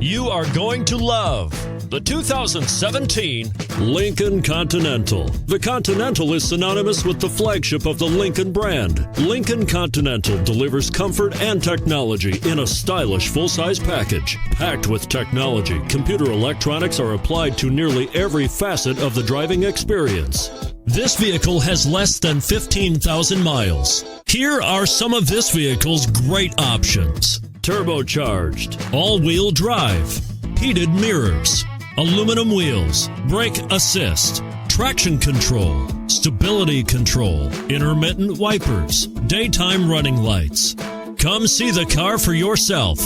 You are going to love the 2017 Lincoln Continental. The Continental is synonymous with the flagship of the Lincoln brand. Lincoln Continental delivers comfort and technology in a stylish full-size package. Packed with technology, computer electronics are applied to nearly every facet of the driving experience. This vehicle has less than 15,000 miles. Here are some of this vehicle's great options: turbocharged, all-wheel drive, heated mirrors, aluminum wheels, brake assist, traction control, stability control, intermittent wipers, daytime running lights. Come see the car for yourself.